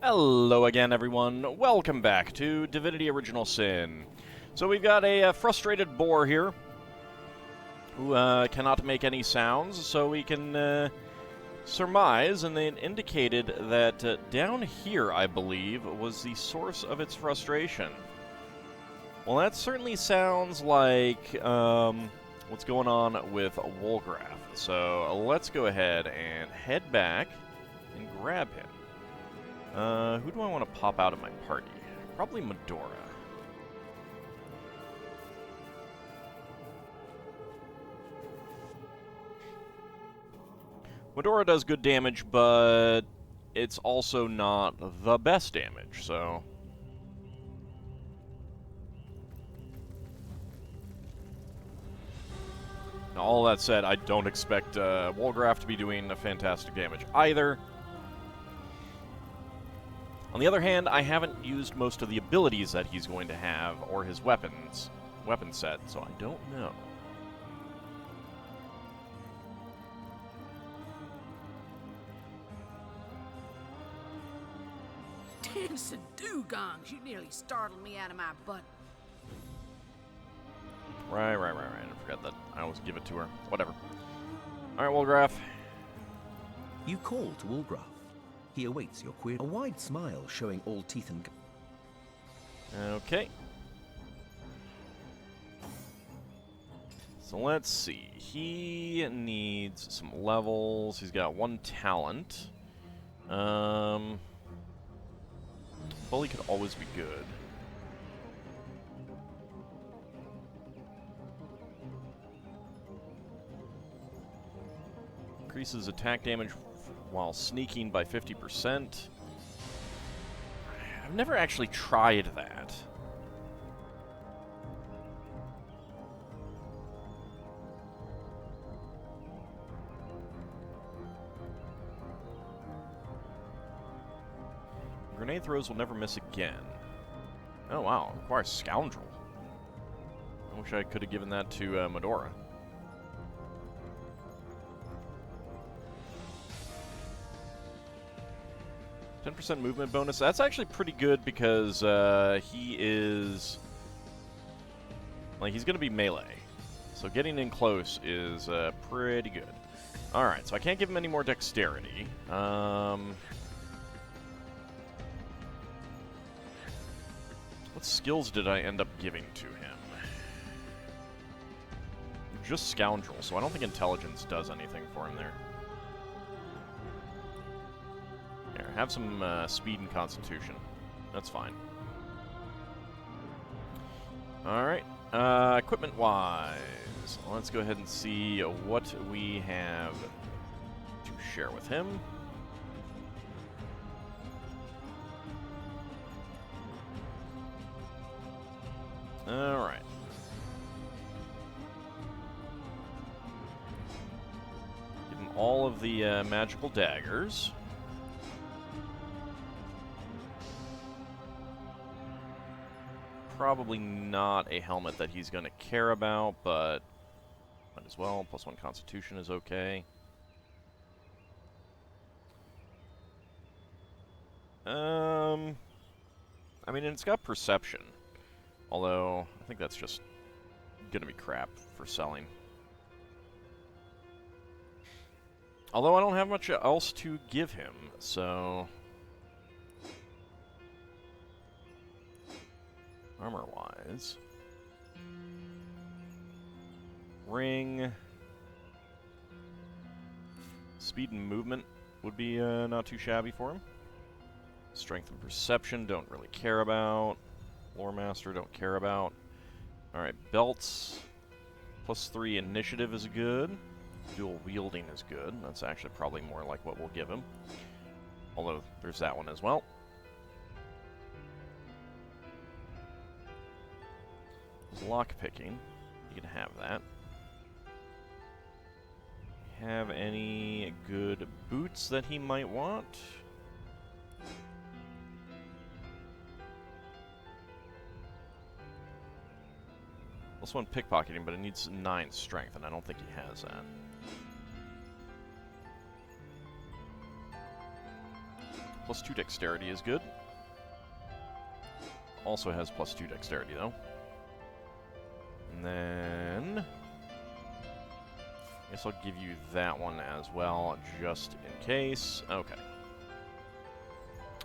Hello again, everyone. Welcome back to Divinity Original Sin. So we've got a frustrated boar here who cannot make any sounds, so we can surmise, and they indicated that down here, I believe, was the source of its frustration. Well, that certainly sounds like what's going on with Wolgraff. So let's go ahead and head back and grab him. Who do I want to pop out of my party? Probably Medora. Medora does good damage, but it's also not the best damage, so... Now, all that said, I don't expect Wolgraff to be doing fantastic damage either. On the other hand, I haven't used most of the abilities that he's going to have, or his weapon set, so I don't know. Dancing dugongs, you nearly startled me out of my butt. Right. I forgot that. I always give it to her. Whatever. Alright, Wolgraff. You call to Wolgraff. He awaits your query. A wide smile showing all teeth and... Okay. So let's see. He needs some levels. He's got 1 talent. Bully could always be good. Increases attack damage while sneaking by 50%. I've never actually tried that. Grenade throws will never miss again. Oh wow, requires Scoundrel. I wish I could have given that to Medora. 10% movement bonus. That's actually pretty good because he is... like, he's going to be melee. So getting in close is pretty good. Alright, so I can't give him any more dexterity. What skills did I end up giving to him? Just Scoundrel, so I don't think Intelligence does anything for him there. Here, have some speed and constitution. That's fine. Alright, equipment-wise, let's go ahead and see what we have to share with him. Alright. Give him all of the magical daggers. Probably not a helmet that he's going to care about, but might as well. +1 constitution is okay. I mean, it's got perception. Although, I think that's just going to be crap for selling. Although I don't have much else to give him, so... armor-wise. Ring. Speed and movement would be not too shabby for him. Strength and perception, don't really care about. Lore Master, don't care about. Alright, belts. +3 initiative is good. Dual wielding is good. That's actually probably more like what we'll give him. Although, there's that one as well. Lockpicking. You can have that. Have any good boots that he might want? +1 pickpocketing, but it needs 9 strength, and I don't think he has that. +2 dexterity is good. Also has +2 dexterity, though. And then I guess I'll give you that one as well, just in case. Okay.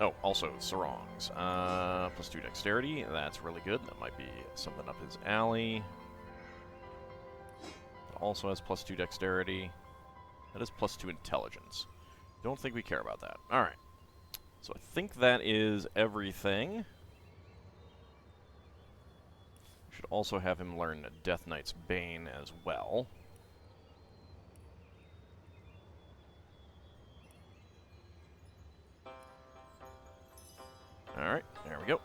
Oh, also, Sarong's. +2 dexterity. That's really good. That might be something up his alley. It also has +2 dexterity. That is +2 intelligence. Don't think we care about that. Alright. So I think that is everything. Should also have him learn Death Knight's Bane as well. Alright, there we go.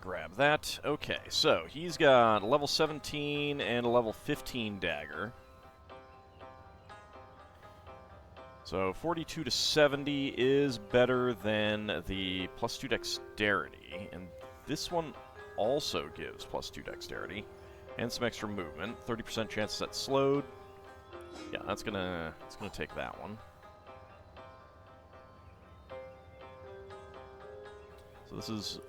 Grab that. Okay, so he's got a level 17 and a level 15 dagger. So 42 to 70 is better than the +2 dexterity, and this one also gives +2 dexterity and some extra movement. 30% chance that's slowed. Yeah, it's gonna take that one. So this is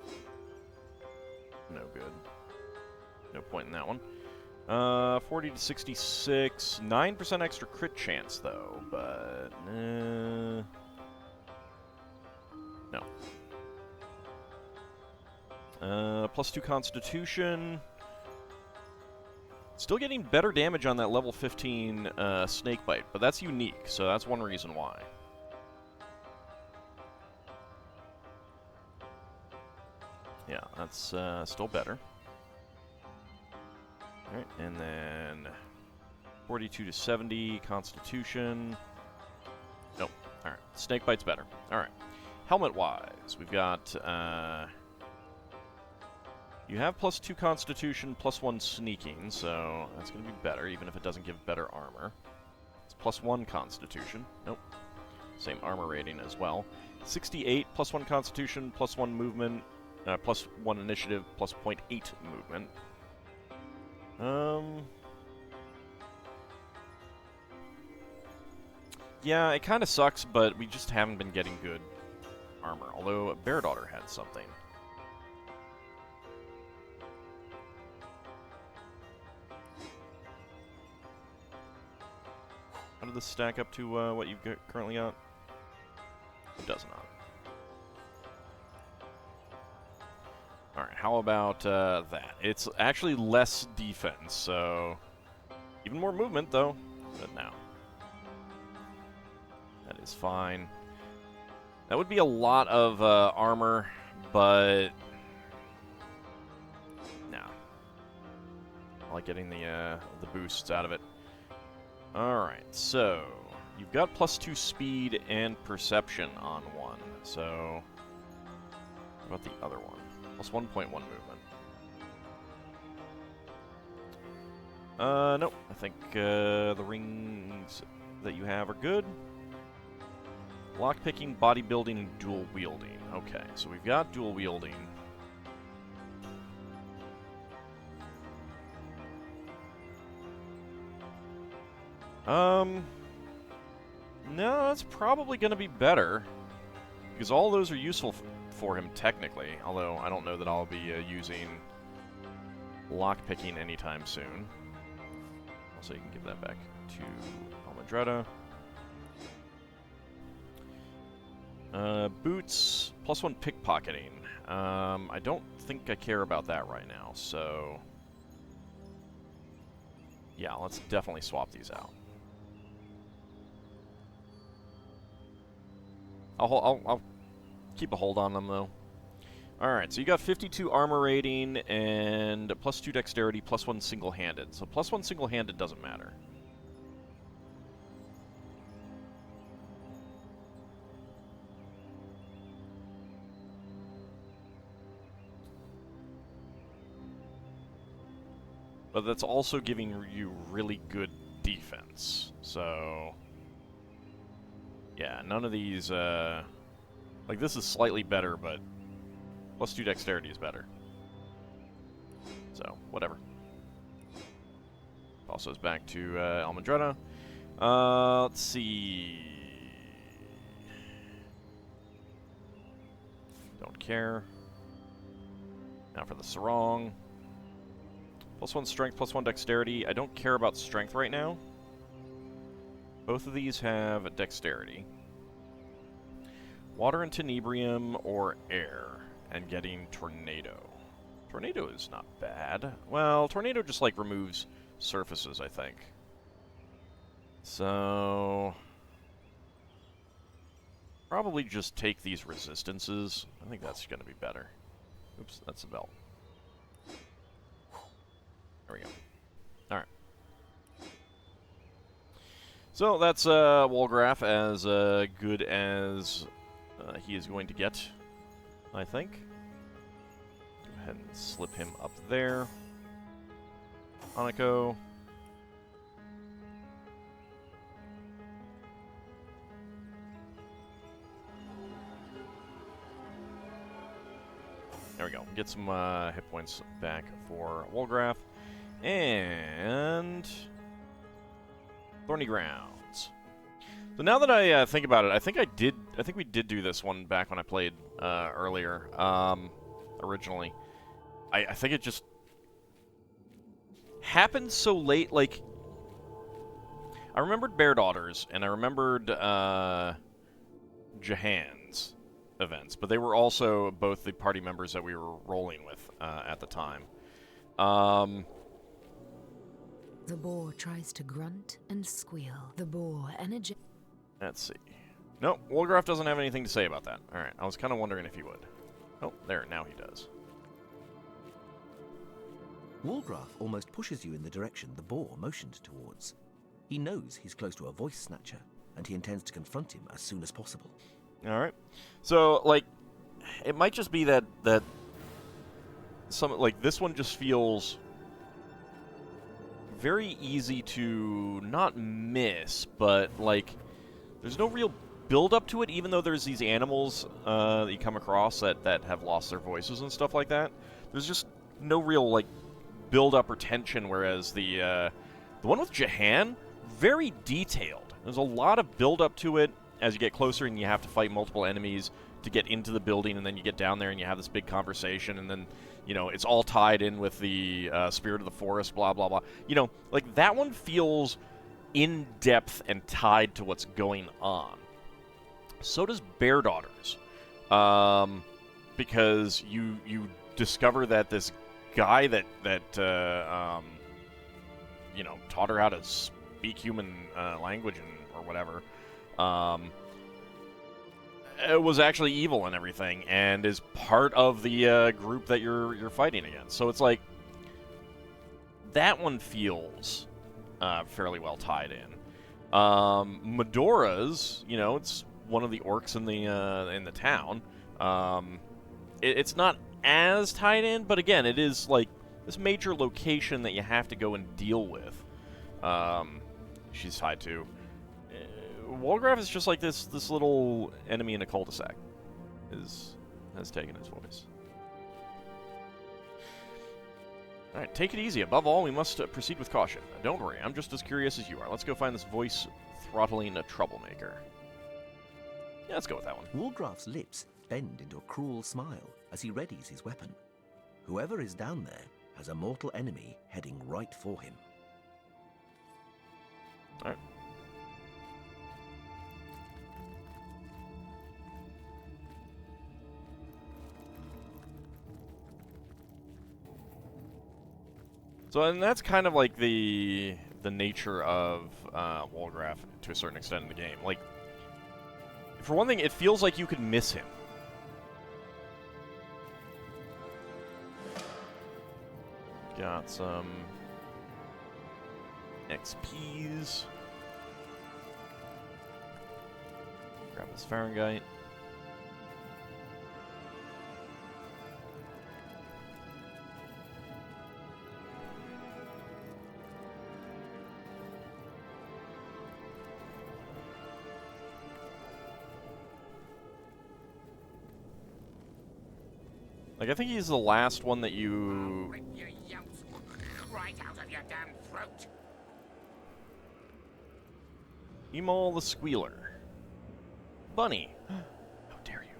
no good. No point in that one. 40 to 66. 9% extra crit chance, though, but no. +2 Constitution. Still getting better damage on that level 15 Snakebite, but that's unique, so that's one reason why. Yeah, that's still better. Alright, and then 42 to 70, Constitution. Nope. Alright, Snakebite's better. Alright. Helmet-wise, we've got, you have +2 Constitution, +1 Sneaking, so that's going to be better, even if it doesn't give better armor. It's +1 Constitution. Nope. Same armor rating as well. 68, +1 Constitution, +1 movement, +1 initiative, +0.8 movement. Yeah, it kind of sucks, but we just haven't been getting good armor. Although Bear Daughter had something. How did this stack up to what you've currently got? It does not. Alright, how about that? It's actually less defense, so even more movement, though. But no. That is fine. That would be a lot of armor, but no. I like getting the boosts out of it. Alright, so you've got +2 speed and perception on one, so what about the other one? +1.1 movement. Nope. I think the rings that you have are good. Lockpicking, bodybuilding, and dual wielding. Okay, so we've got dual wielding. No, that's probably going to be better. Because all those are useful for him, technically. Although, I don't know that I'll be using lockpicking anytime soon. Also, you can give that back to Almudretta. Boots, +1 pickpocketing. I don't think I care about that right now, so yeah, let's definitely swap these out. I'll keep a hold on them, though. Alright, so you got 52 armor rating and +2 dexterity, +1 single-handed. So +1 single-handed doesn't matter. But that's also giving you really good defense. So yeah, none of these, like, this is slightly better, but +2 dexterity is better. So, whatever. Also is back to Almudretta. Let's see. Don't care. Now for the sarong. +1 strength, +1 dexterity. I don't care about strength right now. Both of these have dexterity. Water and tenebrium or air. And getting tornado. Tornado is not bad. Well, tornado just, like, removes surfaces, I think. So... probably just take these resistances. I think that's going to be better. Oops, that's a belt. There we go. Alright. So that's Wolgraff as good as he is going to get, I think. Go ahead and slip him up there. Hanako. There we go. Get some hit points back for Wolgraff. And... Thorny Grounds. So now that I think about it, I think we did do this one back when I played earlier, originally. I think it just happened so late, like... I remembered Bear Daughters, and I remembered Jahan's events, but they were also both the party members that we were rolling with at the time. The boar tries to grunt and squeal. The boar energy. Let's see. No, Wolgraff doesn't have anything to say about that. Alright, I was kind of wondering if he would. Oh, there, now he does. Wolgraff almost pushes you in the direction the boar motioned towards. He knows he's close to a voice snatcher, and he intends to confront him as soon as possible. Alright. So, like, it might just be that some, like, this one just feels very easy to not miss, but, like, there's no real build-up to it, even though there's these animals that you come across that have lost their voices and stuff like that. There's just no real, like, build-up or tension, whereas the one with Jahan, very detailed. There's a lot of build-up to it as you get closer and you have to fight multiple enemies to get into the building, and then you get down there and you have this big conversation, and then, you know, it's all tied in with the spirit of the forest, blah, blah, blah. You know, like, that one feels in-depth and tied to what's going on. So does Bear Daughters. Because you discover that this guy that you know, taught her how to speak human language or whatever, it was actually evil and everything, and is part of the group that you're fighting against. So it's like, that one feels fairly well tied in. Medora's, you know, it's one of the orcs in the town. It's not as tied in, but again, it is like this major location that you have to go and deal with. She's tied to. Wolgraff is just like this little enemy in a cul-de-sac. Has taken his voice. Alright, take it easy. Above all, we must proceed with caution. Don't worry, I'm just as curious as you are. Let's go find this voice-throttling troublemaker. Yeah, let's go with that one. Wolgraff's lips bend into a cruel smile as he readies his weapon. Whoever is down there has a mortal enemy heading right for him. Alright. So, and that's kind of like the nature of Wolgraff to a certain extent in the game. Like, for one thing, it feels like you could miss him. Got some XPs. Grab this Fahrenheit. Like, I think he's the last one that you... Right out of your damn throat. Emol the Squealer. Bunny. How dare you.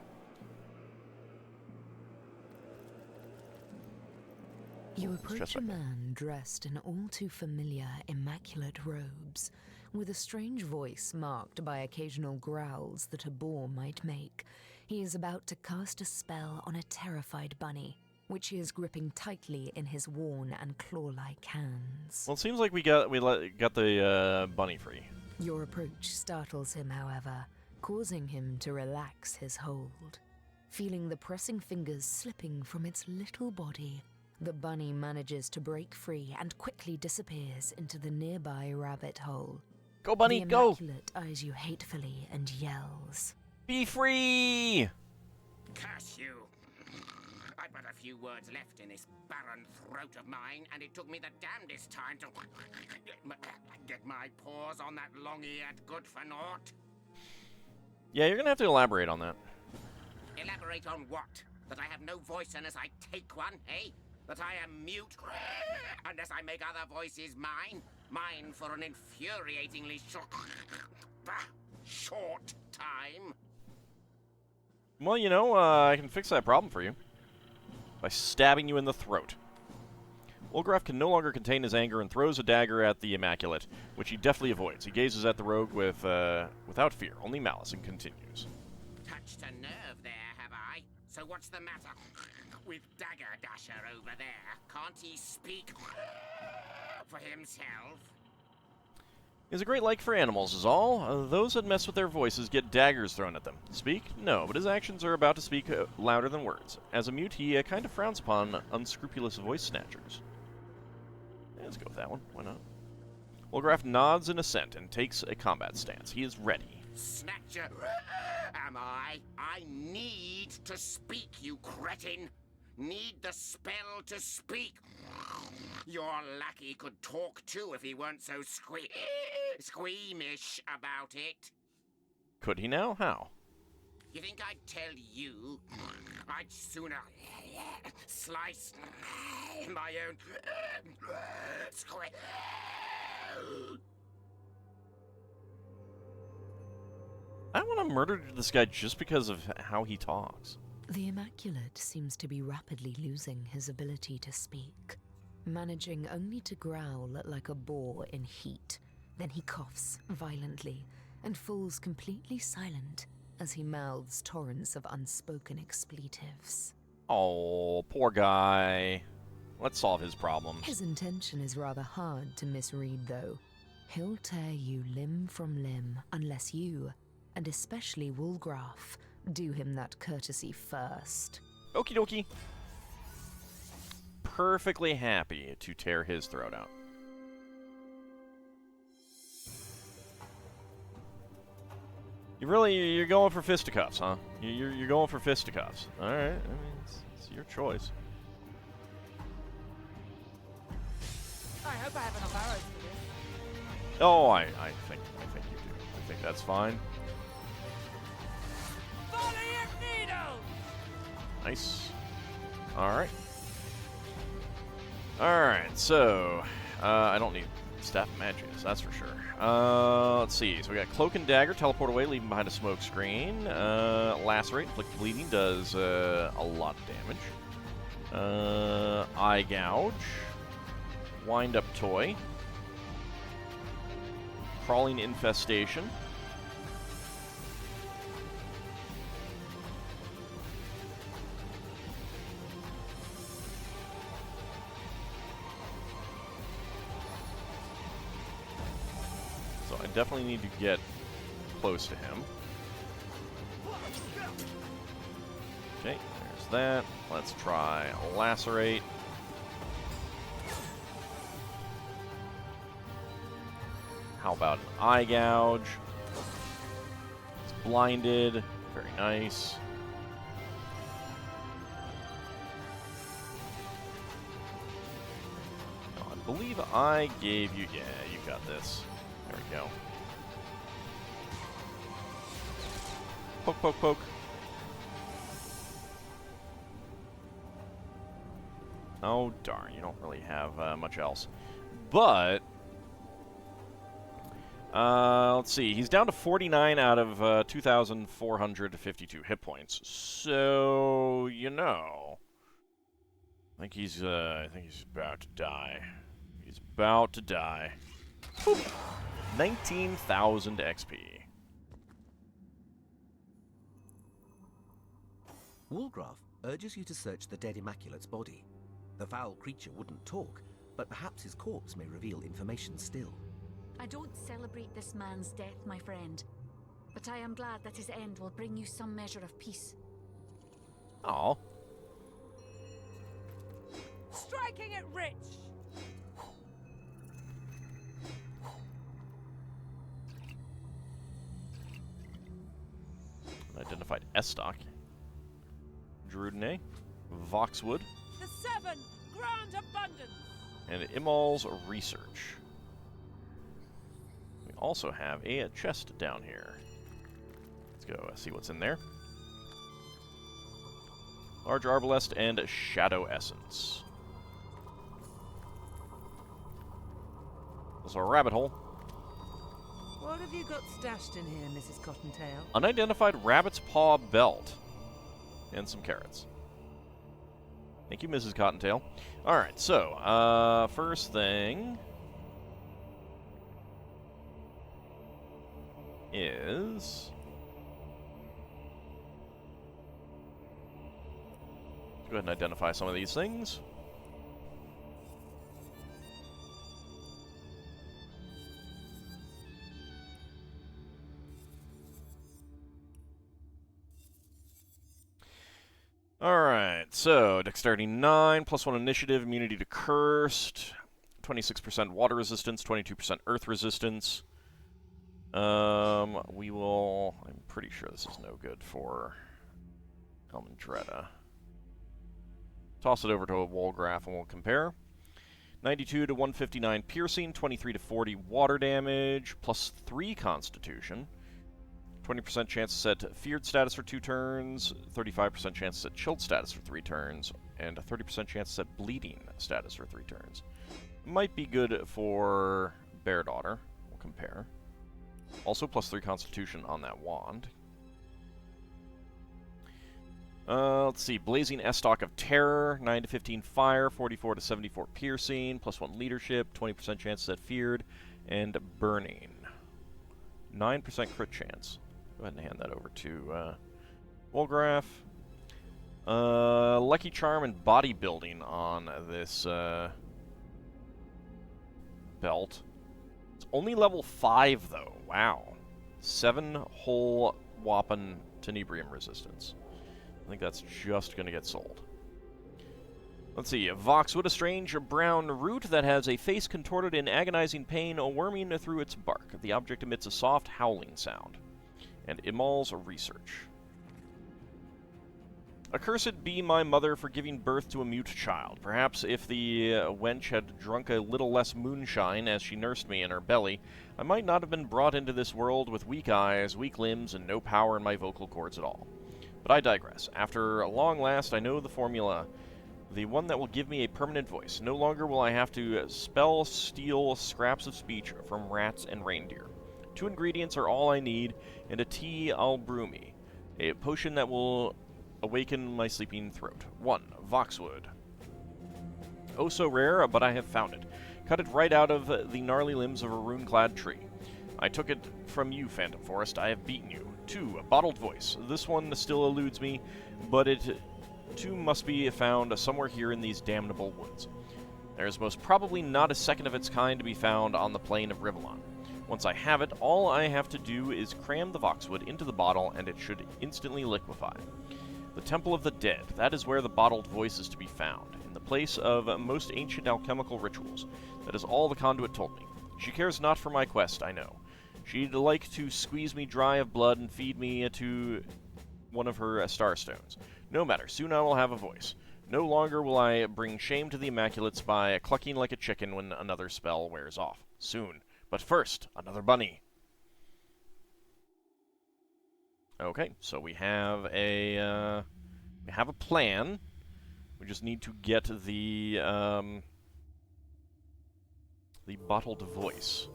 You Let's approach dress a like that. man dressed in all too familiar, immaculate robes, with a strange voice marked by occasional growls that a boar might make. He is about to cast a spell on a terrified bunny, which he is gripping tightly in his worn and claw-like hands. Well, it seems like we got the bunny free. Your approach startles him, however, causing him to relax his hold. Feeling the pressing fingers slipping from its little body, the bunny manages to break free and quickly disappears into the nearby rabbit hole. Go, bunny, the go! Immaculate eyes you hatefully and yells. Be free! Curse you! I've but a few words left in this barren throat of mine, and it took me the damnedest time to get my paws on that long-eared good-for-naught. Yeah, you're gonna have to elaborate on that. Elaborate on what? That I have no voice unless I take one, eh? That I am mute unless I make other voices mine? Mine for an infuriatingly short time? Well, you know, I can fix that problem for you. By stabbing you in the throat. Wolgraff can no longer contain his anger and throws a dagger at the Immaculate, which he deftly avoids. He gazes at the rogue without fear, only malice, and continues. Touched a nerve there, have I? So what's the matter with Dagger Dasher over there? Can't he speak for himself? He has a great like for animals, is all. Those that mess with their voices get daggers thrown at them. Speak? No, but his actions are about to speak louder than words. As a mute, he kind of frowns upon unscrupulous voice snatchers. Yeah, let's go with that one. Why not? Wolgraff nods in assent and takes a combat stance. He is ready. Snatcher, am I? I need to speak, you cretin. Need the spell to speak. Your lackey could talk too if he weren't so squeamish about it. Could he now? How? You think I'd tell you? I'd sooner slice my own square. I want to murder this guy just because of how he talks. The Immaculate seems to be rapidly losing his ability to speak, managing only to growl like a boar in heat. Then he coughs violently and falls completely silent as he mouths torrents of unspoken expletives. Oh, poor guy. Let's solve his problems. His intention is rather hard to misread, though. He'll tear you limb from limb unless you, and especially Wolgraff, do him that courtesy first. Okie dokie. Perfectly happy to tear his throat out. You're going for fisticuffs, huh? You're going for fisticuffs. All right. I mean, it's your choice. I hope I have enough arrows for this. Oh, I think you do. I think that's fine. Follow your needle! Nice. Alright. Alright, so I don't need staff of magic, that's for sure. Let's see. So we got Cloak and Dagger, teleport away, leaving behind a smoke screen. Lacerate, inflict bleeding, does a lot of damage. Eye Gouge. Wind Up Toy. Crawling Infestation. So I definitely need to get close to him. Okay, there's that. Let's try Lacerate. How about an Eye Gouge? It's blinded. Very nice. Now, I believe I gave you... Yeah, you got this. There we go. Poke, poke, poke. Oh, darn. You don't really have much else. But... let's see. He's down to 49 out of 2,452 hit points. So, you know. I think he's about to die. He's about to die. Boop. 19,000 XP. Wolgraff urges you to search the dead Immaculate's body. The foul creature wouldn't talk, but perhaps his corpse may reveal information still. I don't celebrate this man's death, my friend, but I am glad that his end will bring you some measure of peace. Oh. Striking it rich! Identified Estoc. Drudene. Voxwood. The 7 grand abundance! And Imol's Research. We also have a chest down here. Let's go see what's in there. Large Arbalest and Shadow Essence. There's a rabbit hole. What have you got stashed in here, Mrs. Cottontail? Unidentified rabbit's paw belt. And some carrots. Thank you, Mrs. Cottontail. Alright, so, first thing is... Let's go ahead and identify some of these things. Alright, so Dexterity 9, +1 Initiative, Immunity to Cursed, 26% Water Resistance, 22% Earth Resistance. We will... I'm pretty sure this is no good for Elmandretta. Toss it over to a Wolgraff and we'll compare. 92 to 159 Piercing, 23 to 40 Water Damage, +3 Constitution. 20% chance to set Feared status for 2 turns, 35% chance to set Chilled status for 3 turns, and a 30% chance to set Bleeding status for 3 turns. Might be good for Bear Daughter. We'll compare. Also +3 Constitution on that wand. Let's see. Blazing Estoc of Terror, 9 to 15 Fire, 44 to 74 Piercing, +1 Leadership, 20% chance to set Feared, and Burning. 9% crit chance. Go ahead and hand that over to Wolgraff. Lucky Charm and Bodybuilding on this belt. It's only level 5, though. Wow. 7 whole whopping Tenebrium resistance. I think that's just going to get sold. Let's see. Voxwood, a strange brown root that has a face contorted in agonizing pain, worming through its bark. The object emits a soft howling sound. And Imol's Research. Accursed be my mother for giving birth to a mute child. Perhaps if the wench had drunk a little less moonshine as she nursed me in her belly, I might not have been brought into this world with weak eyes, weak limbs, and no power in my vocal cords at all. But I digress. After long last, I know the formula. The one that will give me a permanent voice. No longer will I have to steal scraps of speech from rats and reindeer. 2 ingredients are all I need, and a tea I'll brew me. A potion that will awaken my sleeping throat. 1. Voxwood. Oh so rare, but I have found it. Cut it right out of the gnarly limbs of a rune-clad tree. I took it from you, Phantom Forest. I have beaten you. 2. A bottled voice. This one still eludes me, but it too must be found somewhere here in these damnable woods. There is most probably not a second of its kind to be found on the plain of Rivellon. Once I have it, all I have to do is cram the Voxwood into the bottle, and it should instantly liquefy. The Temple of the Dead, that is where the bottled voice is to be found, in the place of most ancient alchemical rituals. That is all the conduit told me. She cares not for my quest, I know. She'd like to squeeze me dry of blood and feed me to one of her starstones. No matter, soon I will have a voice. No longer will I bring shame to the Immaculates by clucking like a chicken when another spell wears off. Soon. But first, another bunny. Okay, so we have a plan. We just need to get the bottled voice.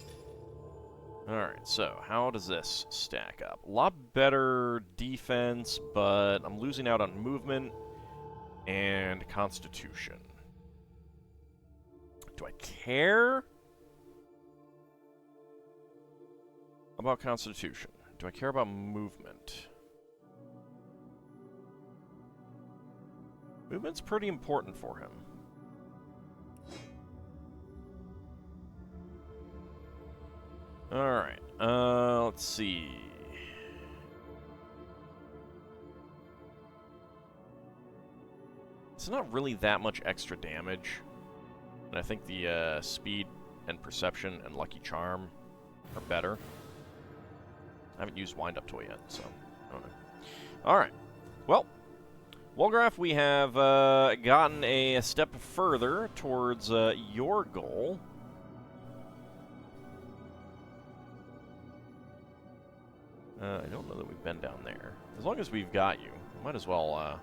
Alright, so how does this stack up? A lot better defense, but I'm losing out on movement and constitution. Do I care about Constitution? Do I care about movement? Movement's pretty important for him. Alright, let's see. It's not really that much extra damage. And I think the speed and perception and lucky charm are better. I haven't used wind-up toy yet, so I don't know. Alright. Well, Wolgraff, we have gotten a step further towards your goal. I don't know that we've been down there. As long as we've got you, we might as well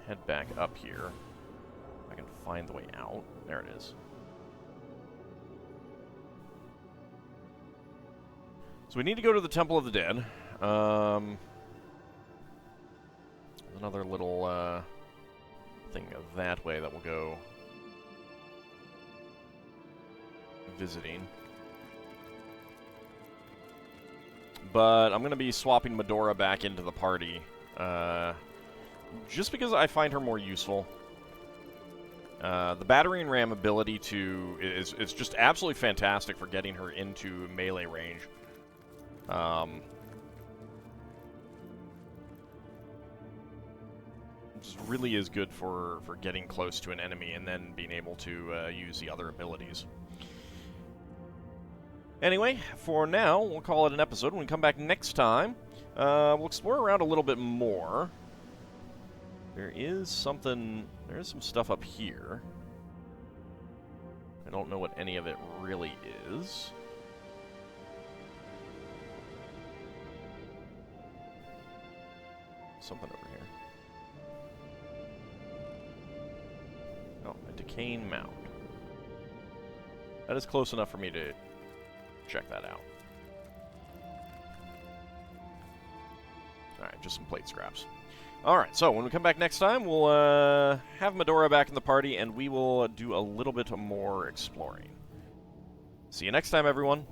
head back up here. If I can find the way out. There it is. So we need to go to the Temple of the Dead. Another little thing that way that we'll go visiting. But I'm going to be swapping Medora back into the party, just because I find her more useful. The battering ram ability is just absolutely fantastic for getting her into melee range. Just really is good for getting close to an enemy and then being able to use the other abilities. Anyway, for now, we'll call it an episode. When we come back next time, we'll explore around a little bit more. There is some stuff up here. I don't know what any of it really is. Something over here. Oh, a decaying mound. That is close enough for me to check that out. Alright, just some plate scraps. Alright, so when we come back next time, we'll have Medora back in the party, and we will do a little bit more exploring. See you next time, everyone.